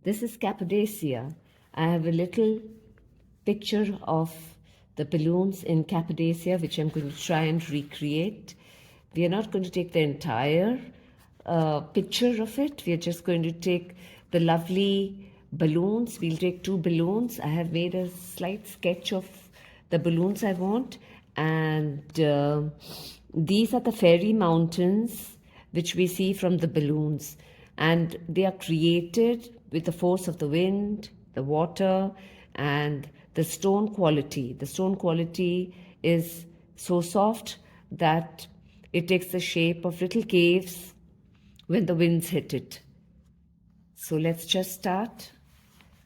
This is Cappadocia. I have a little picture of the balloons in Cappadocia, which I'm going to try and recreate. We are not going to take the entire picture of it. We are just going to take the lovely balloons. We'll take 2 balloons. I have made a slight sketch of the balloons I want, and these are the fairy mountains which we see from the balloons, and they are created with the force of the wind, the water, and the stone quality. The stone quality is so soft that it takes the shape of little caves when the winds hit it. So let's just start.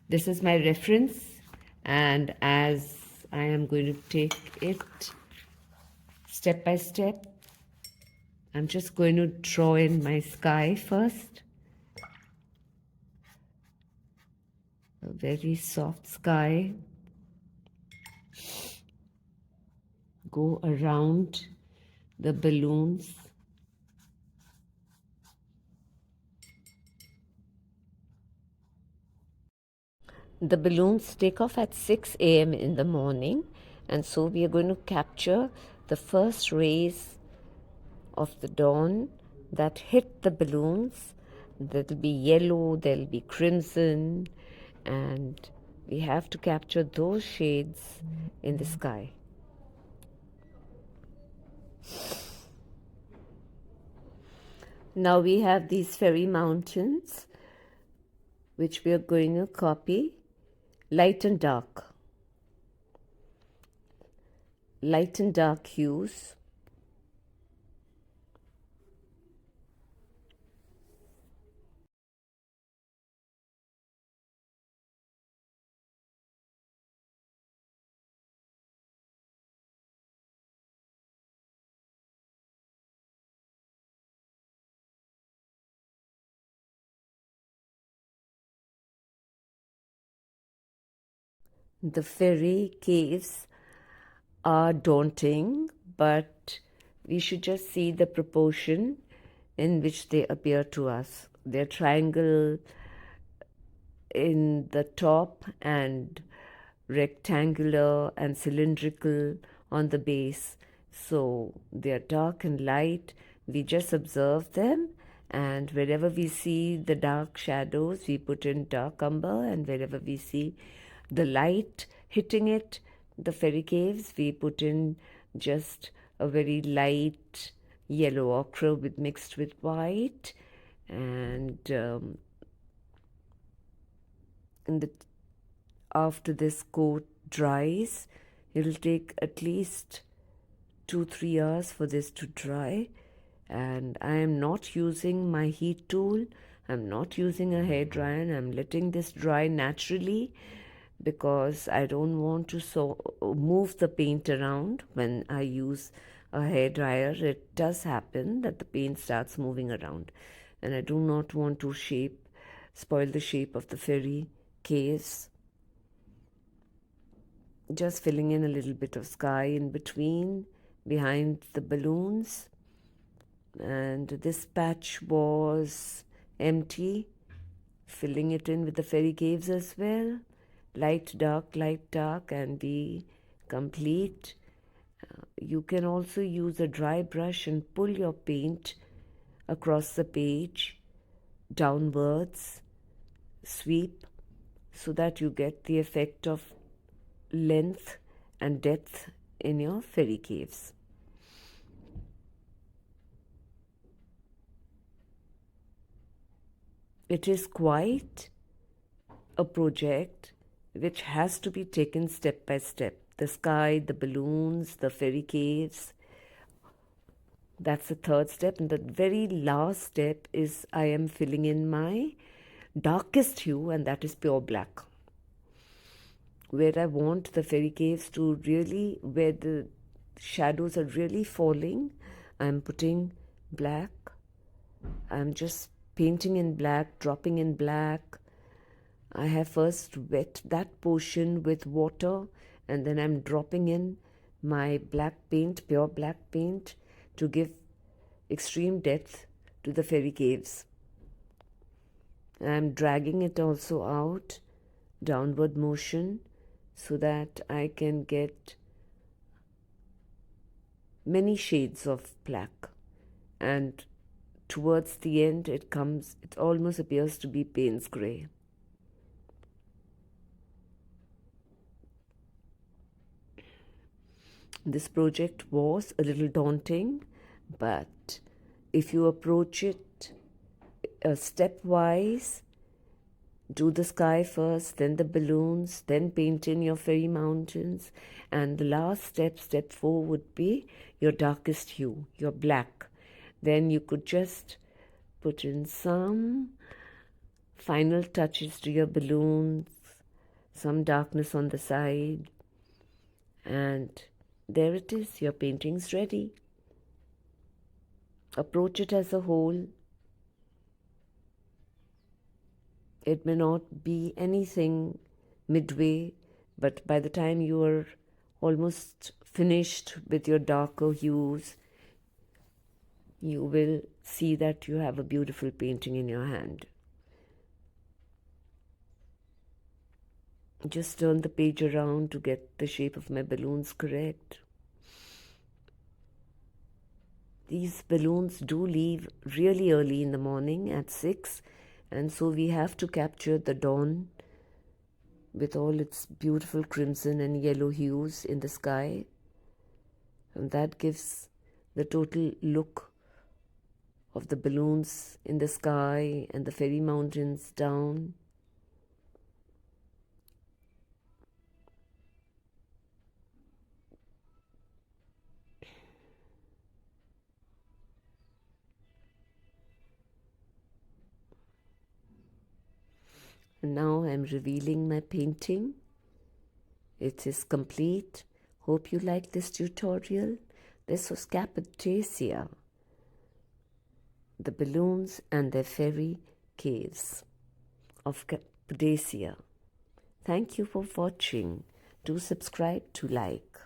This is my reference, and as I am going to take it step by step, I'm just going to draw in my sky first. A very soft sky. Go around the balloons. The balloons take off at 6 a.m. in the morning, and so we are going to capture the first rays of the dawn that hit the balloons. There'll be yellow, there'll be crimson, and we have to capture those shades in the sky. Now we have these fairy mountains, which we are going to copy light and dark. Light and dark hues. The fairy caves are daunting, but we should just see the proportion in which they appear to us. They're triangle in the top and rectangular and cylindrical on the base. So they're dark and light. We just observe them, and wherever we see the dark shadows, we put in dark umber, and wherever we see the light hitting it, the fairy caves, we put in just a very light yellow ochre with mixed with white, and in the after this coat dries, it'll take at least 2-3 hours for this to dry, and I am not using my heat tool. I'm not using a hair dryer, and I'm letting this dry naturally because I don't want to move the paint around when I use a hair dryer. It does happen that the paint starts moving around, and I do not want to spoil the shape of the fairy caves. Just filling in a little bit of sky in between, behind the balloons. And this patch was empty, filling it in with the fairy caves as well. Light, dark, and be complete. You can also use a dry brush and pull your paint across the page downwards, sweep, so that you get the effect of length and depth in your fairy caves. It is quite a project which has to be taken step by step. The sky, the balloons, the fairy caves. That's the third step. And the very last step is I am filling in my darkest hue, and that is pure black. Where I want the fairy caves to really, where the shadows are really falling, I'm putting black. I'm just painting in black, dropping in black. I have first wet that portion with water, and then I'm dropping in my black paint, pure black paint, to give extreme depth to the fairy caves. I'm dragging it also out, downward motion, so that I can get many shades of black. And towards the end, it almost appears to be Payne's grey. This project was a little daunting, but if you approach it stepwise, do the sky first, then the balloons, then paint in your fairy mountains, and the last step, step 4, would be your darkest hue, your black. Then you could just put in some final touches to your balloons, some darkness on the side, and there it is, your painting's ready. Approach it as a whole. It may not be anything midway, but by the time you are almost finished with your darker hues, you will see that you have a beautiful painting in your hand. Just turn the page around to get the shape of my balloons correct. These balloons do leave really early in the morning at 6, and so we have to capture the dawn with all its beautiful crimson and yellow hues in the sky, and that gives the total look of the balloons in the sky and the fairy mountains down. And now I'm revealing my painting. It is complete. Hope you liked this tutorial. This was Cappadocia, the balloons and their fairy caves of Cappadocia. Thank you for watching. Do subscribe to like.